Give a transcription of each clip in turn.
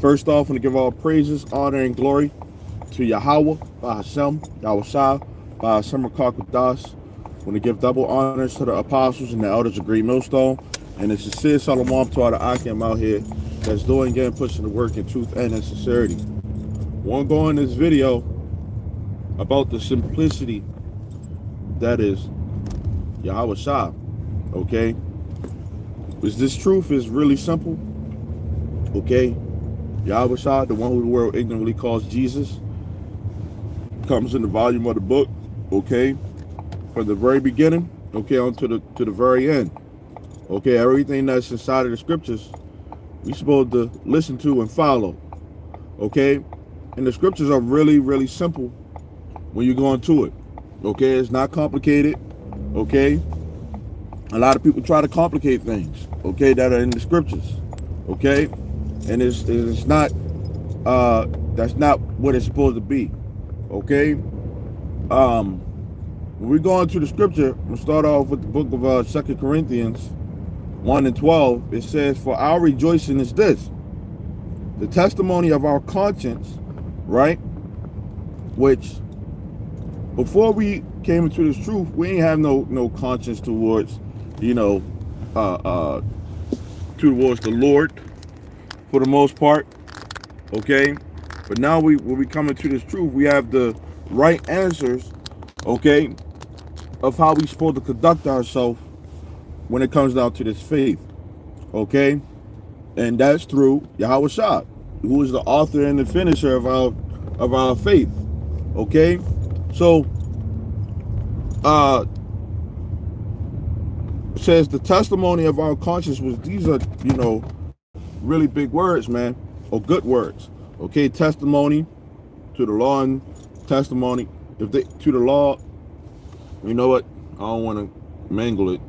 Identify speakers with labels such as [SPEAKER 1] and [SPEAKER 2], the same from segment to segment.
[SPEAKER 1] First off, I want to give all praises, honor, and glory to Yahweh, by Hashem, Yahawashi, by Hashem Rakakwadash. I want to give double honors to the apostles and the elders of Great Millstone. And it's sincere Shalom to all the Akim out here that's doing and pushing the work in truth and in sincerity. I want to go in this video about the simplicity that is Yahawashi. Okay? Because this truth is really simple. Okay? Yahawashi, the one who the world ignorantly calls Jesus, comes in the volume of the book, okay, from the very beginning, okay, on to the very end. Okay, everything that's inside of the scriptures, we're supposed to listen to and follow. Okay? And the scriptures are really, really simple when you go into it. Okay, it's not complicated. Okay? A lot of people try to complicate things, okay, that are in the scriptures. Okay? And it's not that's not what it's supposed to be. Okay? When we go into the scripture, we'll start off with the book of 2 Corinthians 1 and 12. It says, "For our rejoicing is this, the testimony of our conscience," right? Which, before we came into this truth, we ain't have no conscience towards, towards the Lord, for the most part. Okay? But now when we come into this truth, we have the right answers, okay, of how we supposed to conduct ourselves when it comes down to this faith. Okay? And that's through Yahawashi, who is the author and the finisher of our faith. Okay? So it says the testimony of our conscience was, these are, really big words, man, or good words. Okay, testimony to the law and testimony. If they to the law, you know what? I don't want to mangle it.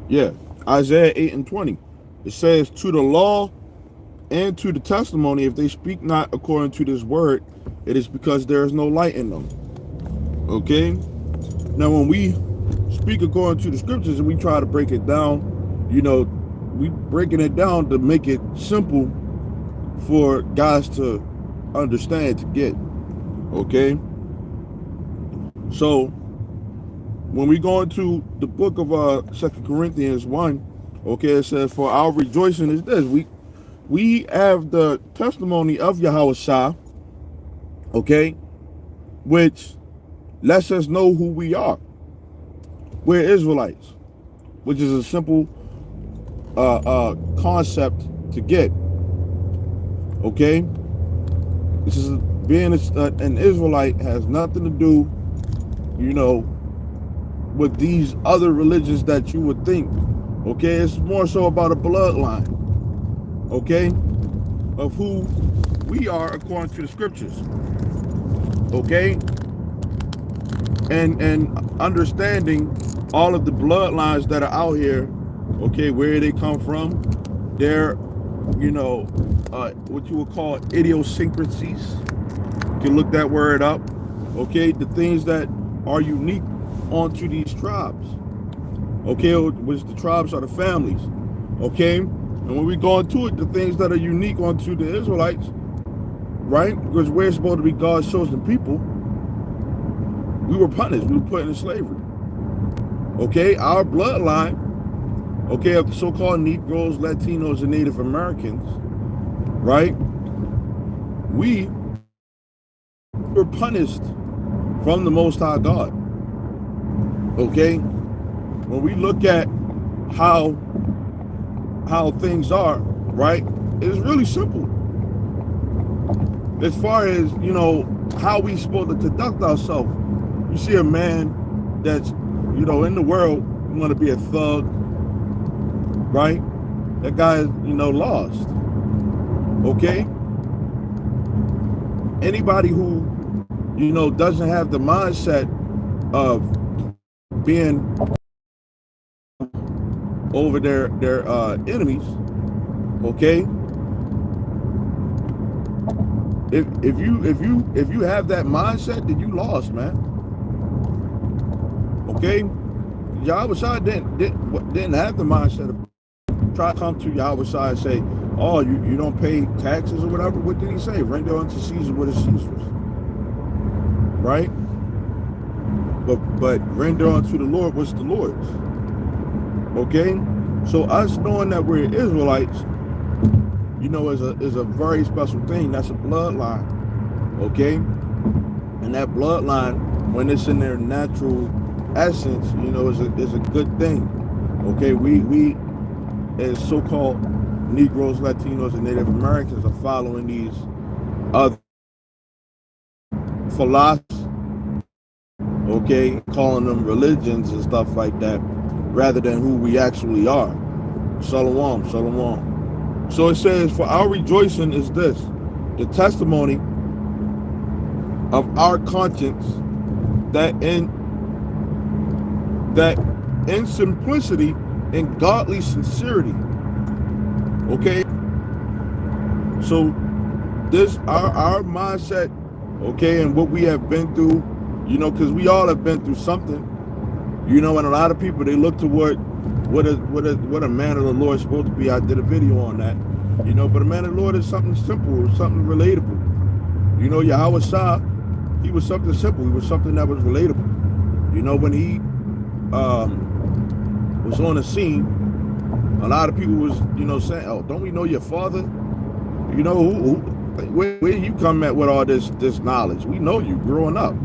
[SPEAKER 1] Yeah, Isaiah 8 and 20. It says, to the law and to the testimony, if they speak not according to this word, it is because there is no light in them. Okay? Now, when we speak according to the scriptures and we try to break it down, we breaking it down to make it simple for guys to understand, to get. Okay? So, when we go into the book of 2 Corinthians 1, okay, it says, for our rejoicing is this. We have the testimony of Yahawashi, okay, which lets us know who we are. We're Israelites, which is a simple concept to get. Okay? This is being an Israelite has nothing to do, with these other religions that you would think. Okay? It's more so about a bloodline. Okay? Of who we are according to the scriptures. Okay? And understanding all of the bloodlines that are out here, okay, where they come from, their, what you would call idiosyncrasies. You can look that word up. Okay? The things that are unique onto these tribes. Okay? Which the tribes are the families. Okay? And when we go into it, the things that are unique onto the Israelites, right? Because we're supposed to be God's chosen people. We were punished. We were put in slavery. Okay? Our bloodline, okay, of the so-called Negroes, Latinos, and Native Americans, right? We were punished from the Most High God. Okay? When we look at how things are, right? It's really simple. As far as, how we supposed to conduct ourselves. You see a man that's, in the world, you want to be a thug, right? That guy is, lost. Okay? Anybody who, doesn't have the mindset of being over their enemies, okay, If you have that mindset, then you lost, man. Okay, Yahawashi didn't have the mindset of try to come to Yahawashi and say, oh, you don't pay taxes or whatever. What did he say? Render unto Caesar what is Caesar's, right? But render unto the Lord what's the Lord's. Okay, so us knowing that we're Israelites, is a very special thing. That's a bloodline. Okay, and that bloodline, when it's in their natural essence, is a good thing. Okay, we as so-called Negroes, Latinos, and Native Americans are following these other philosophies, okay, calling them religions and stuff like that, rather than who we actually are. Shalom, shalom. So it says, for our rejoicing is this, the testimony of our conscience, that in simplicity and godly sincerity. Okay, so this our mindset, okay, and what we have been through, because we all have been through something, and a lot of people, they look toward what a man of the Lord is supposed to be. I did a video on that, but a man of the Lord is something simple, something relatable. Yahawashi, he was something simple. He was something that was relatable. When he was on the scene, a lot of people was, saying, "Oh, don't we know your father? Where you come at with all this knowledge? We know you growing up,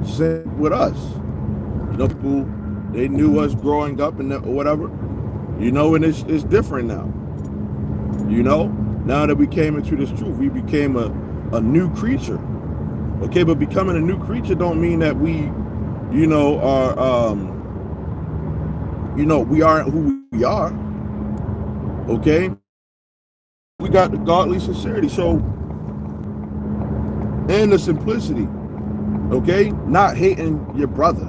[SPEAKER 1] same with us. People, they knew us growing up and whatever, and it's different now. Now that we came into this truth, we became a new creature. Okay, but becoming a new creature don't mean that we, are, we aren't who we are. Okay, we got the godly sincerity. So, and the simplicity. Okay, not hating your brother.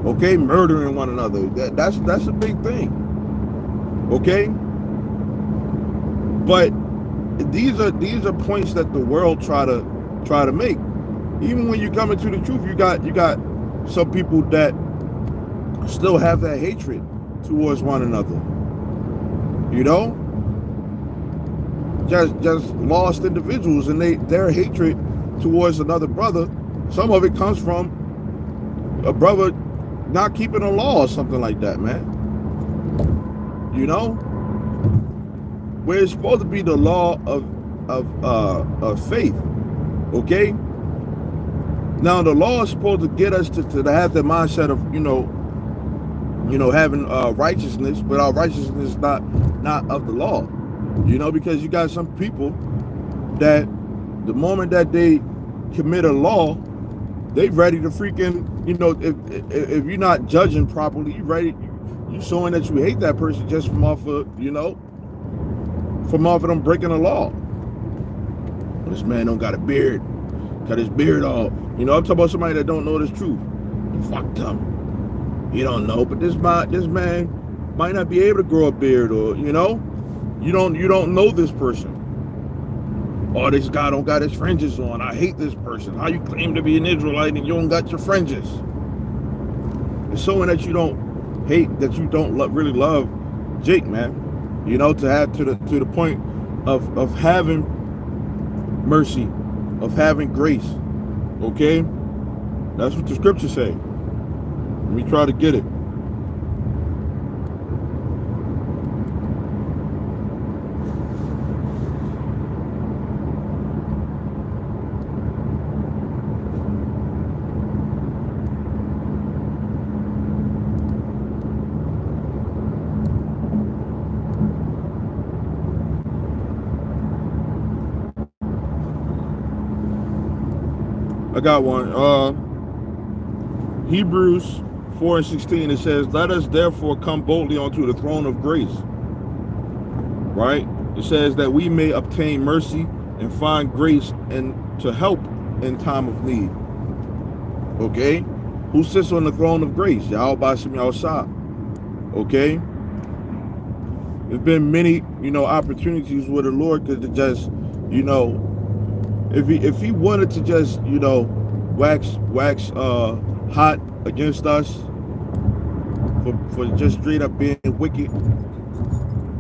[SPEAKER 1] Okay, murdering one another. That's a big thing. Okay, but these are points that the world try to make. Even when you come into the truth, you got some people that still have that hatred towards one another. Just lost individuals, and their hatred towards another brother, some of it comes from a brother not keeping a law or something like that, man. Where it's supposed to be the law of faith. Okay. Now the law is supposed to get us to have the mindset of having righteousness, but our righteousness is not of the law. Because you got some people that the moment that they commit a law, they ready to freaking, if you're not judging properly, you showing that you hate that person just from off of them breaking the law. This man don't got a beard, cut his beard off. I'm talking about somebody that don't know this truth. Fuck them. You don't know, but this man might not be able to grow a beard, or you don't know this person. Oh, this guy don't got his fringes on. I hate this person. How you claim to be an Israelite and you don't got your fringes? It's showing that you don't hate, that you don't really love Jake, man. To have to the point of having mercy, of having grace. Okay, that's what the scriptures say. Let me try to get it. I got one. Hebrews 4:16, it says, let us therefore come boldly onto the throne of grace. Right? It says that we may obtain mercy and find grace and to help in time of need. Okay? Who sits on the throne of grace? Yahawashi. Okay? There's been many, opportunities where the Lord could just, If he wanted to just, wax hot against us for just straight up being wicked,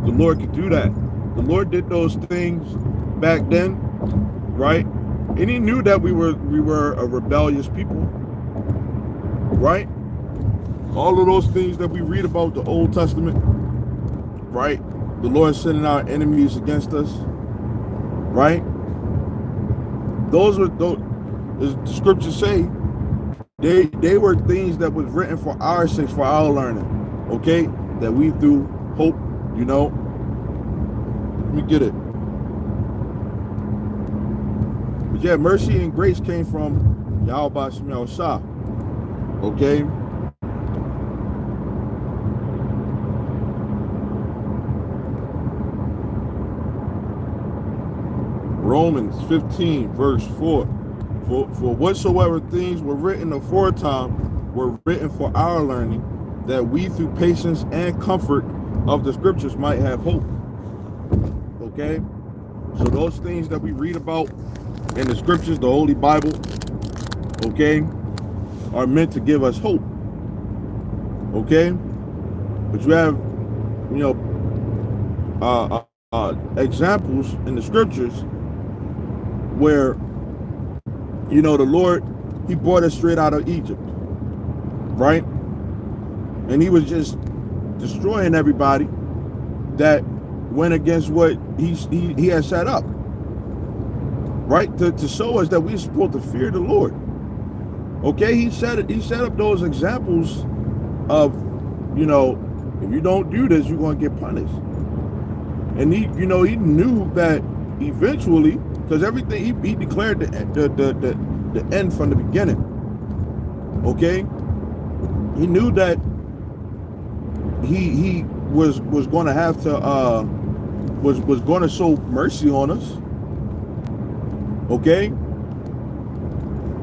[SPEAKER 1] the Lord could do that. The Lord did those things back then, right? And he knew that we were a rebellious people, right? All of those things that we read about the Old Testament, right? The Lord sending our enemies against us, right? Those are those, as the scriptures say, they were things that was written for our sakes, for our learning, okay? That we through hope, let me get it. But yeah, mercy and grace came from Yahawashi, okay? Romans 15, verse 4. For whatsoever things were written aforetime were written for our learning, that we through patience and comfort of the scriptures might have hope. Okay? So those things that we read about in the scriptures, the Holy Bible, okay, are meant to give us hope. Okay? But you have, examples in the scriptures where, the Lord, he brought us straight out of Egypt, right? And he was just destroying everybody that went against what he had set up, right? To show us that we're supposed to fear the Lord. Okay, he set up those examples of, if you don't do this, you're going to get punished. And he knew that eventually, because everything he declared the end from the beginning. Okay, he knew that he was going to have to was going to show mercy on us. Okay,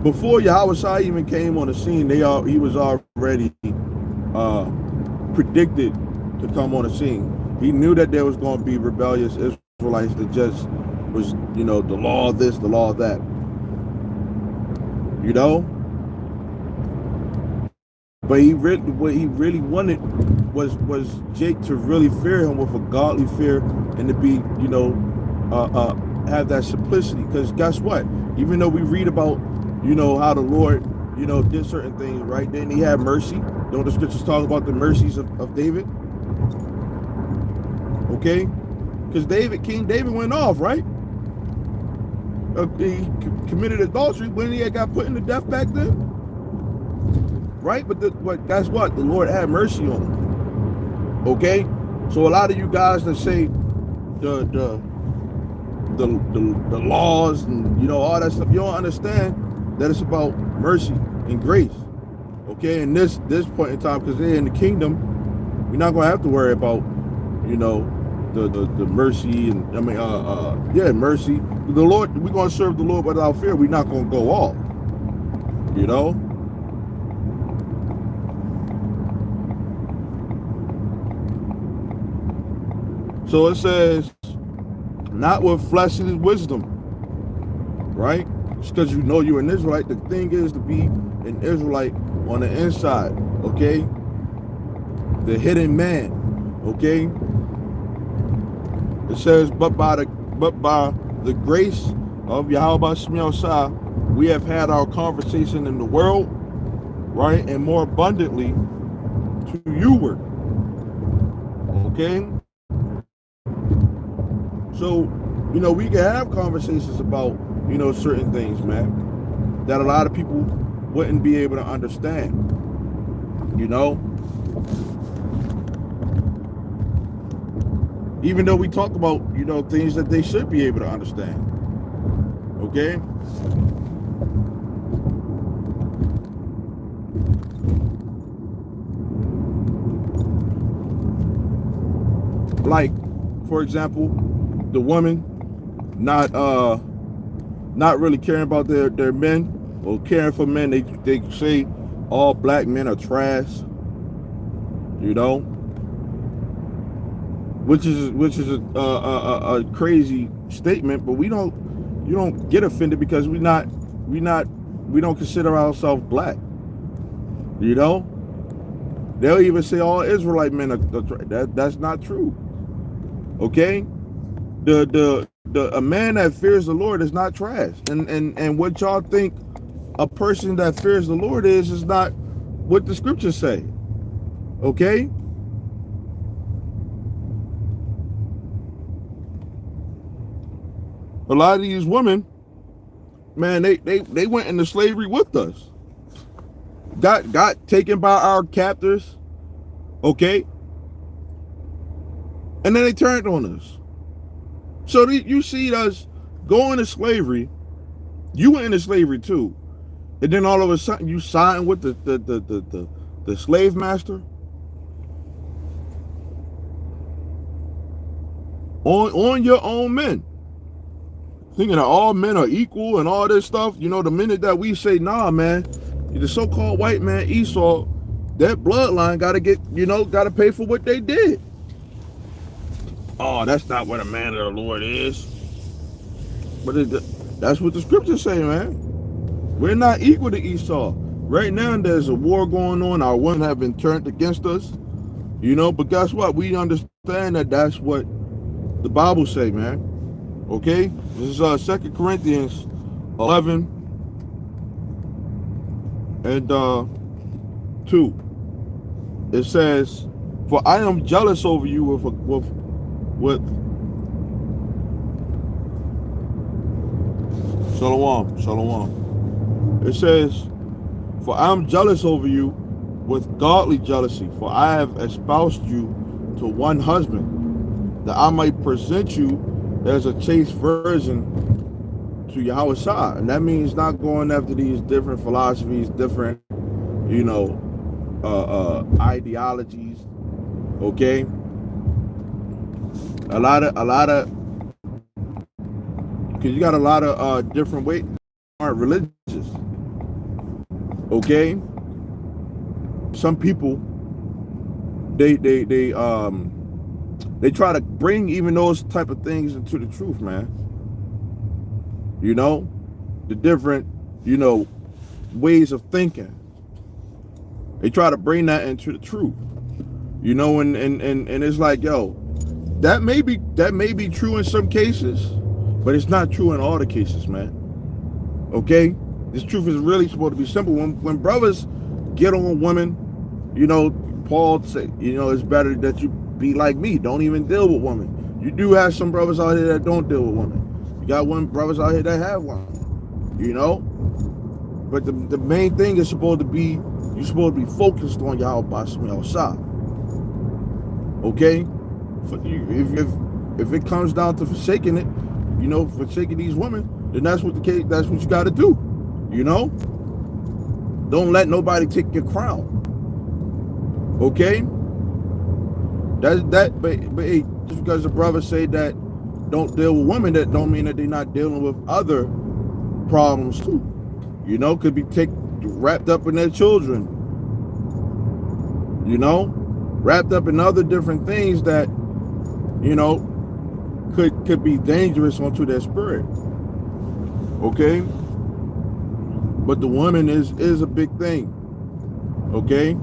[SPEAKER 1] before Yahawashi even came on the scene, he was already predicted to come on the scene. He knew that there was going to be rebellious Israelites that just was, the law of this, the law of that. But what he really wanted was Jake to really fear him with a godly fear, and to be, have that simplicity. Because guess what? Even though we read about, how the Lord, did certain things, right? Then he had mercy. Don't the scriptures talk about the mercies of David? Okay? Because King David went off, right? He committed adultery when he had got put in the death back then, right? But guess what? The Lord had mercy on him. Okay, so a lot of you guys that say the laws and all that stuff, you don't understand that it's about mercy and grace. Okay, and this point in time, because they're in the kingdom, you're not gonna have to worry about the mercy and mercy. The Lord, we're gonna serve the Lord without fear. We're not gonna go off. So it says, not with fleshly wisdom, right? It's because you're an Israelite. The thing is to be an Israelite on the inside, okay? The hidden man, okay? It says, but by the grace of Yahawashi, we have had our conversation in the world, right? And more abundantly to youward. Okay? So, we can have conversations about, certain things, man, that a lot of people wouldn't be able to understand. Even though we talk about, things that they should be able to understand. Okay? Like, for example, the women not really caring about their men or caring for men. They say all black men are trash. Which is a crazy statement, but we don't. You don't get offended because we don't consider ourselves black. You know, they'll even say all Israelite men are that's not true. Okay, a man that fears the Lord is not trash, and what y'all think a person that fears the Lord is not what the scriptures say. Okay. A lot of these women, man, they went into slavery with us. Got taken by our captors, okay? And then they turned on us. So you see us go into slavery. You went into slavery too. And then all of a sudden you siding with the slave master on your own men. Thinking that all men are equal and all this stuff. You know, the minute that we say, nah, man, the so-called white man, Esau, that bloodline got to pay for what they did. Oh, that's not what a man of the Lord is. But that's what the scriptures say, man. We're not equal to Esau. Right now, there's a war going on. Our women have been turned against us. You know, but guess what? We understand that that's what the Bible say, man. Okay? This is 2 Corinthians 11 and 2. It says, "For I am jealous over you with Shalom. It says, "For I am jealous over you with godly jealousy, for I have espoused you to one husband, that I might present you as a chaste virgin to Yahawashi." And that means not going after these different philosophies, different, ideologies. Okay, a lot of, because you got a lot of different ways aren't religious. Okay, some people they try to bring even those type of things into the truth, man. You know, the different, ways of thinking. They try to bring that into the truth. And it's like, yo, that may be true in some cases, but it's not true in all the cases, man. Okay? This truth is really supposed to be simple. When brothers get on women, Paul said, it's better that you be like me. Don't even deal with women. You do have some brothers out here that don't deal with women. You got brothers out here that have one. But the main thing is supposed to be, you're supposed to be focused on Yahawashi. Okay? If it comes down to forsaking it, forsaking these women, then that's what you got to do. Don't let nobody take your crown. Okay? But hey, just because the brothers say that don't deal with women, that don't mean that they're not dealing with other problems too. Could be wrapped up in their children. Wrapped up in other different things that, could be dangerous onto their spirit. Okay? But the woman is a big thing. Okay?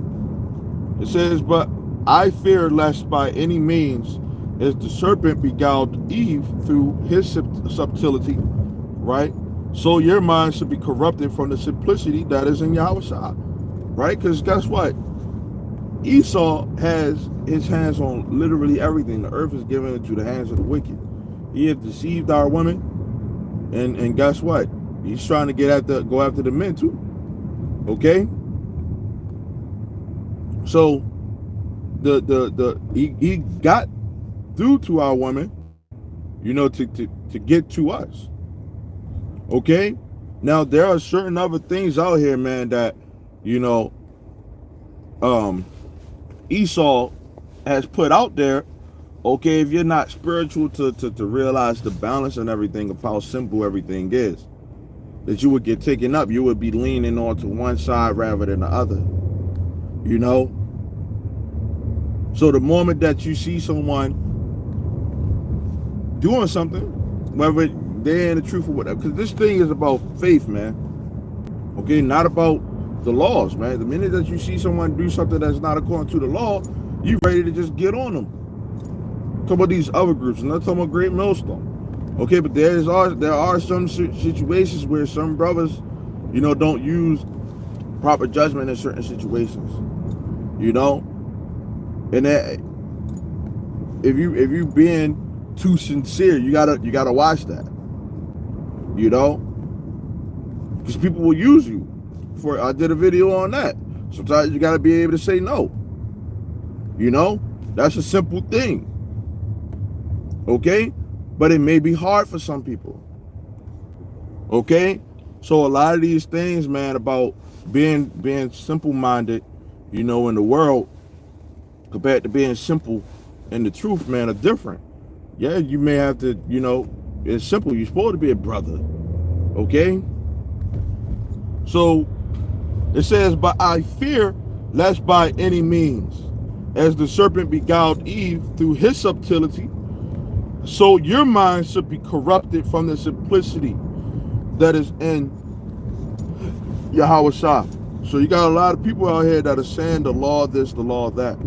[SPEAKER 1] It says, "But I fear lest by any means, as the serpent beguiled Eve through his subtlety, right? So your mind should be corrupted from the simplicity that is in Yahawashi." Right? Because guess what? Esau has his hands on literally everything. The earth is given into the hands of the wicked. He has deceived our women, and guess what? He's trying to go after the men too. Okay? So he got through to our women, to get to us. Okay? Now there are certain other things out here, man, that Esau has put out there. Okay, if you're not spiritual to realize the balance and everything of how simple everything is, that you would get taken up, you would be leaning onto one side rather than the other. So the moment that you see someone doing something, whether they're in the truth or whatever. Because this thing is about faith, man. Okay, not about the laws, man. The minute that you see someone do something that's not according to the law, you ready to just get on them. Talk about these other groups, I'm not talking about Great Millstone. Okay, but there are some situations where some brothers, don't use proper judgment in certain situations. And that if you being too sincere, you gotta watch that. Because people will use you. I did a video on that. Sometimes you gotta be able to say no. That's a simple thing. Okay? But it may be hard for some people. Okay? So a lot of these things, man, about being simple-minded, in the world, compared to being simple in the truth, man, are different. Yeah, you may have to, it's simple. You're supposed to be a brother. Okay? So it says, but I fear lest by any means, as the serpent beguiled Eve through his subtlety, so your mind should be corrupted from the simplicity that is in Yahawashi. So you got a lot of people out here that are saying the law this, the law that.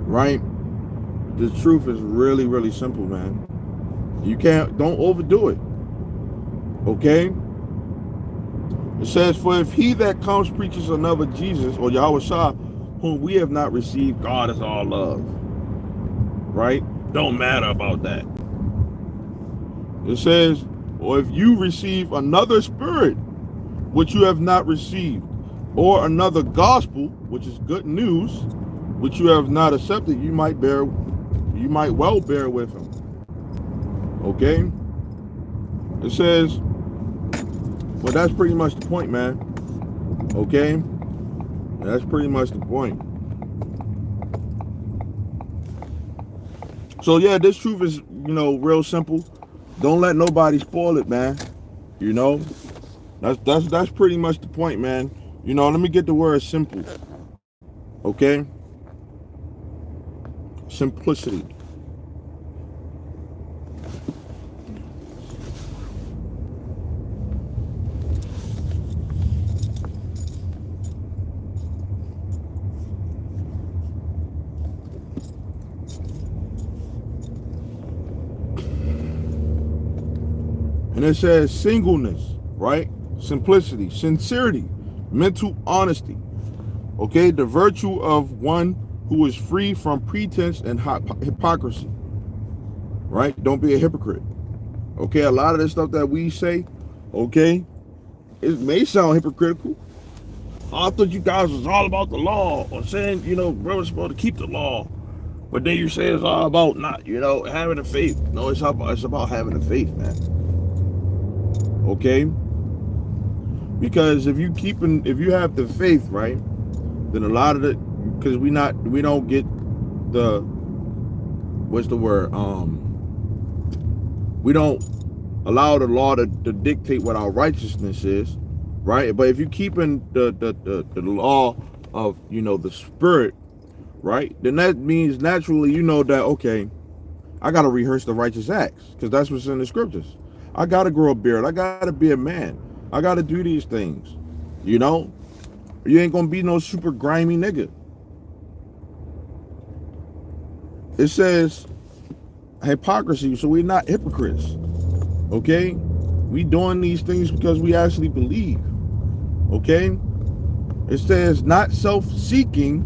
[SPEAKER 1] Right? The truth is really, really simple, man. Don't overdo it. Okay? It says, for if he that comes preaches another Jesus, or Yahawashi, whom we have not received, God is our love. Right? Don't matter about that. It says, or if you receive another spirit, which you have not received, or another gospel, which is good news, which you have not accepted, you might well bear with him. Okay? It says, well, that's pretty much the point, man. Okay? That's pretty much the point. So yeah, this truth is, real simple. Don't let nobody spoil it, man. That's pretty much the point, man. Let me get the word simple. Okay? Simplicity. And it says singleness, right? Simplicity, sincerity, mental honesty. Okay, the virtue of one who is free from pretense and hypocrisy. Right? Don't be a hypocrite. Okay, a lot of the stuff that we say, okay, it may sound hypocritical. I thought you guys was all about the law, or saying, brothers supposed to keep the law. But then you say it's all about not, having a faith. No, it's about having a faith, man. Okay? Because if you have the faith, right, then a lot of because we don't get the, what's the word? We don't allow the law to dictate what our righteousness is, right? But if you keeping the law of, the spirit, right, then that means naturally that, okay, I got to rehearse the righteous acts, because that's what's in the scriptures. I got to grow a beard. I got to be a man. I got to do these things. You ain't going to be no super grimy nigga. It says hypocrisy, so we're not hypocrites. Okay? We doing these things because we actually believe. Okay? It says not self-seeking,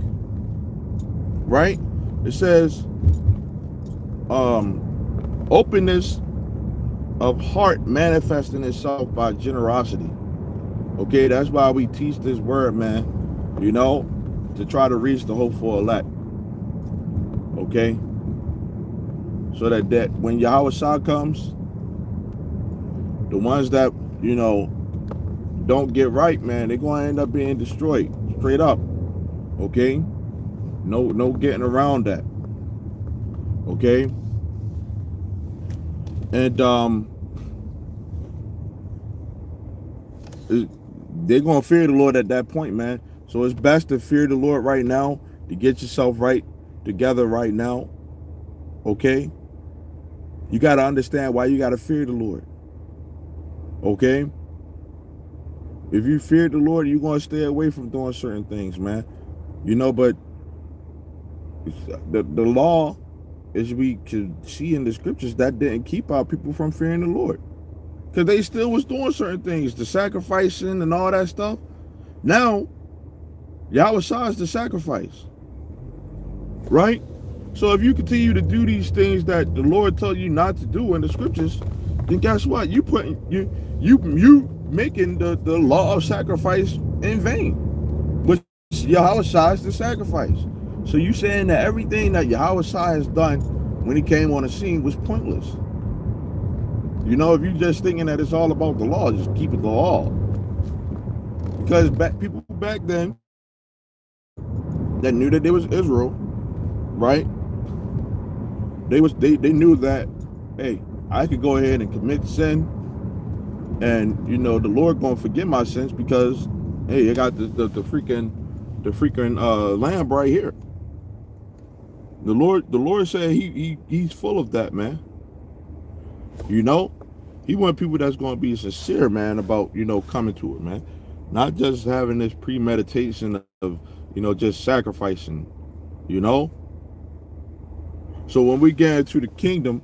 [SPEAKER 1] right? It says openness of heart manifesting itself by generosity. Okay, that's why we teach this word, man, to try to reach the hopeful elect. Okay? So that when Yahawashi comes, the ones that, don't get right, man, they're going to end up being destroyed. Straight up. Okay? No getting around that. Okay? And they're going to fear the Lord at that point, man. So it's best to fear the Lord right now, to get yourself right together right now. Okay? You got to understand why you got to fear the Lord. Okay? If you fear the Lord, you're going to stay away from doing certain things, man. But the law, as we could see in the scriptures, that didn't keep our people from fearing the Lord. Because they still was doing certain things, the sacrificing and all that stuff. Now, Yahawashi is the sacrifice. Right? So if you continue to do these things that the Lord told you not to do in the scriptures, then guess what? You making the law of sacrifice in vain. Which Yahawashi is the sacrifice. So you saying that everything that Yahawashi has done when he came on the scene was pointless. If you just thinking that it's all about the law, just keep it the law. Because people back then that knew that there was Israel, right? They knew that, hey, I could go ahead and commit sin, and the Lord gonna forgive my sins because, hey, I got the freaking lamb right here. The Lord said he's full of that, man. He want people that's gonna be sincere, man, about coming to it, man, not just having this premeditation of just sacrificing, So when we get into the kingdom,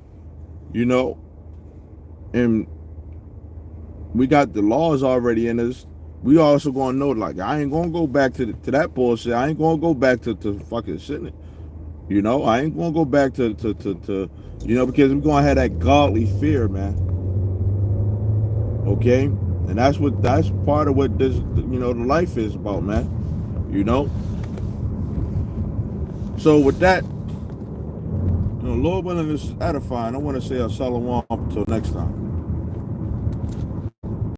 [SPEAKER 1] and we got the laws already in us, we also gonna know, like, I ain't gonna go back to that bullshit. I ain't gonna go back to fucking sinning. I ain't gonna go back to because we're gonna have that godly fear, man. Okay, and that's part of what this the life is about, man. So with that, Lord willing, this is edifying. I want to say a shalom until next time.